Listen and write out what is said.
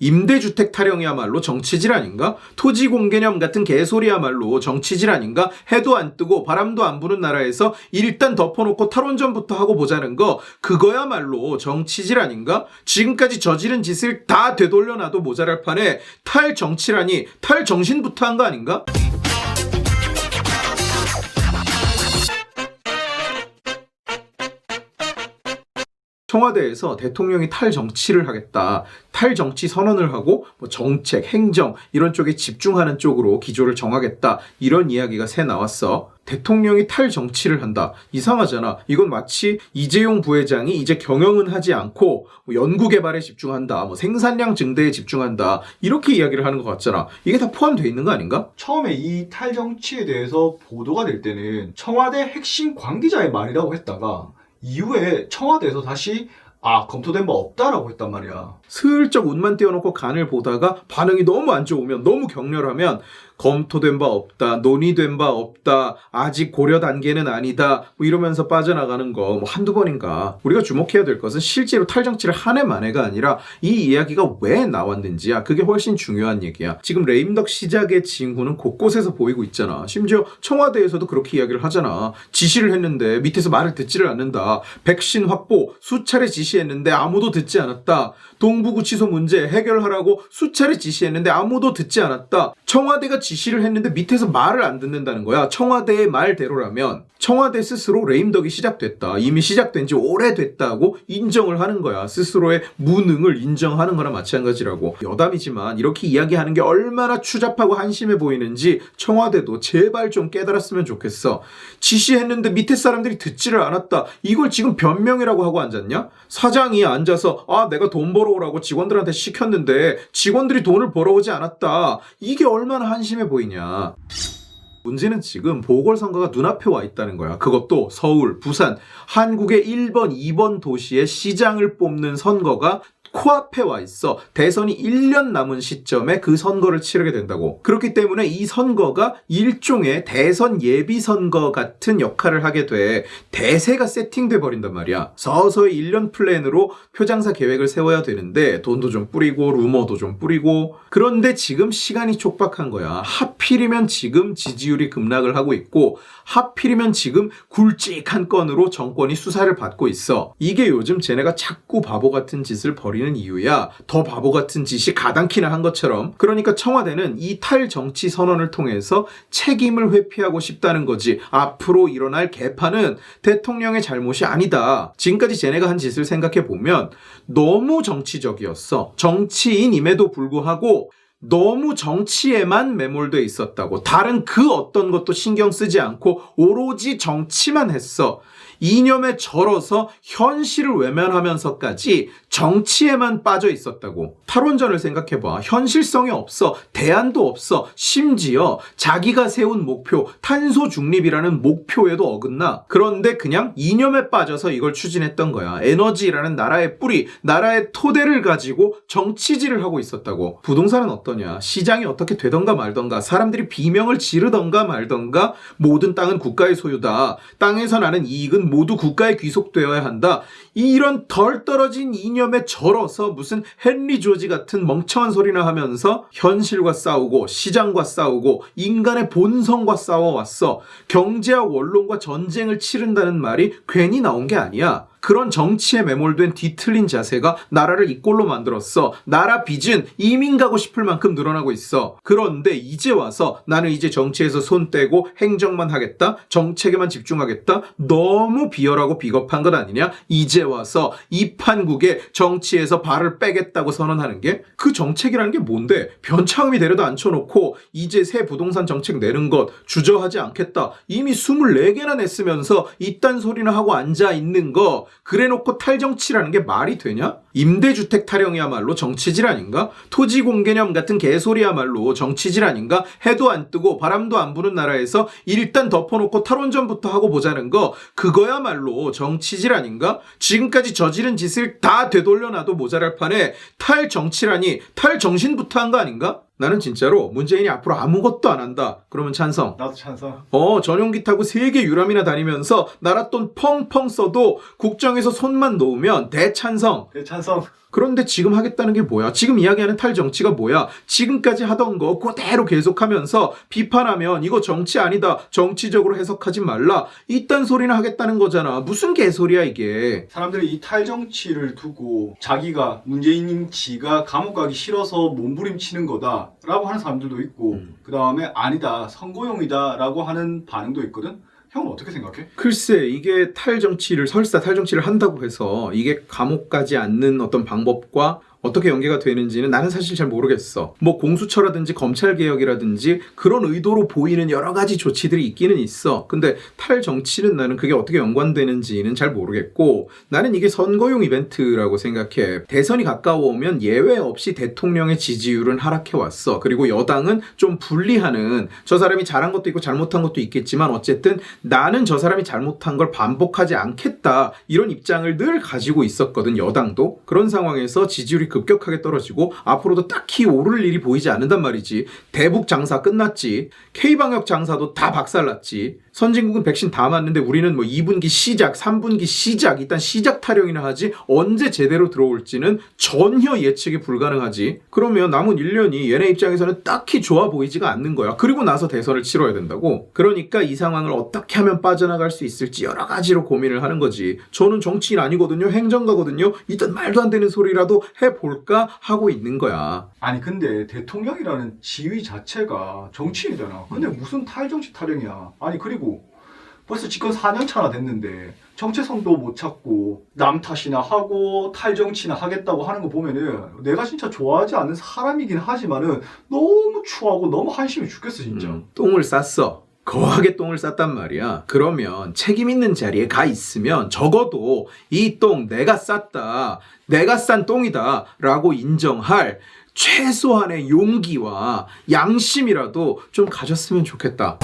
임대주택 타령이야말로 정치질 아닌가? 토지공개념 같은 개소리야말로 정치질 아닌가? 해도 안 뜨고 바람도 안 부는 나라에서 일단 덮어놓고 탈원전부터 하고 보자는 거, 그거야말로 정치질 아닌가? 지금까지 저지른 짓을 다 되돌려놔도 모자랄 판에 탈정치라니, 탈정신부터 한 거 아닌가? 청와대에서 대통령이 탈정치를 하겠다, 탈정치 선언을 하고 정책, 행정 이런 쪽에 집중하는 쪽으로 기조를 정하겠다, 이런 이야기가 새 나왔어. 대통령이 탈정치를 한다. 이상하잖아. 이건 마치 이재용 부회장이 이제 경영은 하지 않고 연구개발에 집중한다, 생산량 증대에 집중한다, 이렇게 이야기를 하는 것 같잖아. 이게 다 포함되어 있는 거 아닌가? 처음에 이 탈정치에 대해서 보도가 될 때는 청와대 핵심 관계자의 말이라고 했다가 이후에 청와대에서 다시 검토된 바 없다라고 했단 말이야. 슬쩍 운만 띄워놓고 간을 보다가 반응이 너무 안 좋으면, 너무 격렬하면 검토된 바 없다, 논의된 바 없다, 아직 고려 단계는 아니다, 이러면서 빠져나가는 거 한두 번인가. 우리가 주목해야 될 것은 실제로 탈정치를 한 해 만에가 아니라 이 이야기가 왜 나왔는지야. 그게 훨씬 중요한 얘기야. 지금 레임덕 시작의 징후는 곳곳에서 보이고 있잖아. 심지어 청와대에서도 그렇게 이야기를 하잖아. 지시를 했는데 밑에서 말을 듣지를 않는다. 백신 확보 수차례 지시했는데 아무도 듣지 않았다. 동부구치소 문제 해결하라고 수차례 지시했는데 아무도 듣지 않았다. 청와대가 지시를 했는데 밑에서 말을 안 듣는다는 거야. 청와대의 말대로라면 청와대 스스로 레임덕이 시작됐다, 이미 시작된 지 오래됐다고 인정을 하는 거야. 스스로의 무능을 인정하는 거나 마찬가지라고. 여담이지만 이렇게 이야기하는 게 얼마나 추잡하고 한심해 보이는지 청와대도 제발 좀 깨달았으면 좋겠어. 지시했는데 밑에 사람들이 듣지를 않았다, 이걸 지금 변명이라고 하고 앉았냐? 사장이 앉아서 내가 돈 벌어오라고 직원들한테 시켰는데 직원들이 돈을 벌어오지 않았다, 이게 얼마나 한심해 보이냐. 문제는 지금 보궐선거가 눈앞에 와 있다는 거야. 그것도 서울, 부산, 한국의 1번, 2번 도시의 시장을 뽑는 선거가 코앞에 와 있어. 대선이 1년 남은 시점에 그 선거를 치르게 된다고. 그렇기 때문에 이 선거가 일종의 대선 예비선거 같은 역할을 하게 돼. 대세가 세팅돼 버린단 말이야. 서서히 1년 플랜으로 표장사 계획을 세워야 되는데 돈도 좀 뿌리고 루머도 좀 뿌리고. 그런데 지금 시간이 촉박한 거야. 하필이면 지금 지지율이 급락을 하고 있고, 하필이면 지금 굵직한 건으로 정권이 수사를 받고 있어. 이게 요즘 쟤네가 자꾸 바보 같은 짓을 벌이는 이유야. 더 바보 같은 짓이 가당키나 한 것처럼. 그러니까 청와대는 이 탈정치 선언을 통해서 책임을 회피하고 싶다는 거지. 앞으로 일어날 개판은 대통령의 잘못이 아니다. 지금까지 쟤네가 한 짓을 생각해보면 너무 정치적이었어. 정치인임에도 불구하고 너무 정치에만 매몰돼 있었다고. 다른 그 어떤 것도 신경 쓰지 않고 오로지 정치만 했어. 이념에 절어서 현실을 외면하면서까지 정치에만 빠져 있었다고. 탈원전을 생각해봐. 현실성이 없어. 대안도 없어. 심지어 자기가 세운 목표, 탄소 중립이라는 목표에도 어긋나. 그런데 그냥 이념에 빠져서 이걸 추진했던 거야. 에너지라는 나라의 뿌리, 나라의 토대를 가지고 정치질을 하고 있었다고. 부동산은 어떠냐? 시장이 어떻게 되던가 말던가, 사람들이 비명을 지르던가 말던가, 모든 땅은 국가의 소유다, 땅에서 나는 이익은 모두 국가에 귀속되어야 한다, 이런 덜 떨어진 이념에 절어서 무슨 헨리 조지 같은 멍청한 소리나 하면서 현실과 싸우고 시장과 싸우고 인간의 본성과 싸워왔어. 경제학 원론과 전쟁을 치른다는 말이 괜히 나온 게 아니야. 그런 정치에 매몰된 뒤틀린 자세가 나라를 이 꼴로 만들었어. 나라 빚은 이민 가고 싶을 만큼 늘어나고 있어. 그런데 이제 와서 나는 이제 정치에서 손 떼고 행정만 하겠다, 정책에만 집중하겠다, 너무 비열하고 비겁한 것 아니냐? 이제 와서 이 판국에 정치에서 발을 빼겠다고 선언하는 게, 그 정책이라는 게 뭔데? 변창흠이 데려다 앉혀놓고 이제 새 부동산 정책 내는 것 주저하지 않겠다, 이미 24개나 냈으면서 이딴 소리나 하고 앉아있는 거, 그래놓고 탈정치라는 게 말이 되냐? 임대주택 타령이야말로 정치질 아닌가? 토지공개념 같은 개소리야말로 정치질 아닌가? 해도 안 뜨고 바람도 안 부는 나라에서 일단 덮어놓고 탈원전부터 하고 보자는 거, 그거야말로 정치질 아닌가? 지금까지 저지른 짓을 다 되돌려놔도 모자랄 판에 탈정치라니, 탈정신부터 한 거 아닌가? 나는 진짜로 문재인이 앞으로 아무것도 안 한다 그러면 찬성. 나도 찬성. 전용기 타고 세계 유람이나 다니면서 나라 돈 펑펑 써도 국정에서 손만 놓으면 대찬성. 네, 찬성. 그런데 지금 하겠다는 게 뭐야? 지금 이야기하는 탈정치가 뭐야? 지금까지 하던 거 그대로 계속하면서 비판하면 이거 정치 아니다. 정치적으로 해석하지 말라. 이딴 소리나 하겠다는 거잖아. 무슨 개소리야 이게. 사람들이 이 탈정치를 두고 자기가 문재인 지가 감옥 가기 싫어서 몸부림치는 거다라고 하는 사람들도 있고 그 다음에 아니다 선거용이다라고 하는 반응도 있거든. 형은 어떻게 생각해? 글쎄 이게 설사 탈정치를 한다고 해서 이게 감옥 가지 않는 어떤 방법과 어떻게 연계가 되는지는 나는 사실 잘 모르겠어. 뭐 공수처라든지 검찰개혁이라든지 그런 의도로 보이는 여러 가지 조치들이 있기는 있어. 근데 탈정치는 나는 그게 어떻게 연관되는지는 잘 모르겠고 나는 이게 선거용 이벤트라고 생각해. 대선이 가까워오면 예외 없이 대통령의 지지율은 하락해왔어. 그리고 여당은 좀 분리하는 저 사람이 잘한 것도 있고 잘못한 것도 있겠지만 어쨌든 나는 저 사람이 잘못한 걸 반복하지 않겠다. 이런 입장을 늘 가지고 있었거든 여당도. 그런 상황에서 지지율이 급격하게 떨어지고 앞으로도 딱히 오를 일이 보이지 않는단 말이지. 대북 장사 끝났지. K방역 장사도 다 박살났지. 선진국은 백신 다 맞는데 우리는 뭐 2분기 시작, 3분기 시작, 일단 시작 타령이나 하지 언제 제대로 들어올지는 전혀 예측이 불가능하지. 그러면 남은 1년이 얘네 입장에서는 딱히 좋아 보이지가 않는 거야. 그리고 나서 대선을 치러야 된다고. 그러니까 이 상황을 어떻게 하면 빠져나갈 수 있을지 여러 가지로 고민을 하는 거지. 저는 정치인 아니거든요. 행정가거든요. 이딴 말도 안 되는 소리라도 해볼까 하고 있는 거야. 아니 근데 대통령이라는 지위 자체가 정치인이잖아. 근데 무슨 탈정치 타령이야. 아니 그리고 벌써 집권 4년 차나 됐는데 정체성도 못 찾고 남 탓이나 하고 탈정치나 하겠다고 하는 거 보면은 내가 진짜 좋아하지 않는 사람이긴 하지만은 너무 추하고 너무 한심해 죽겠어 진짜. 똥을 쌌어. 거하게 똥을 쌌단 말이야. 그러면 책임 있는 자리에 가 있으면 적어도 이 똥 내가 쌌다. 내가 싼 똥이다. 라고 인정할 최소한의 용기와 양심이라도 좀 가졌으면 좋겠다.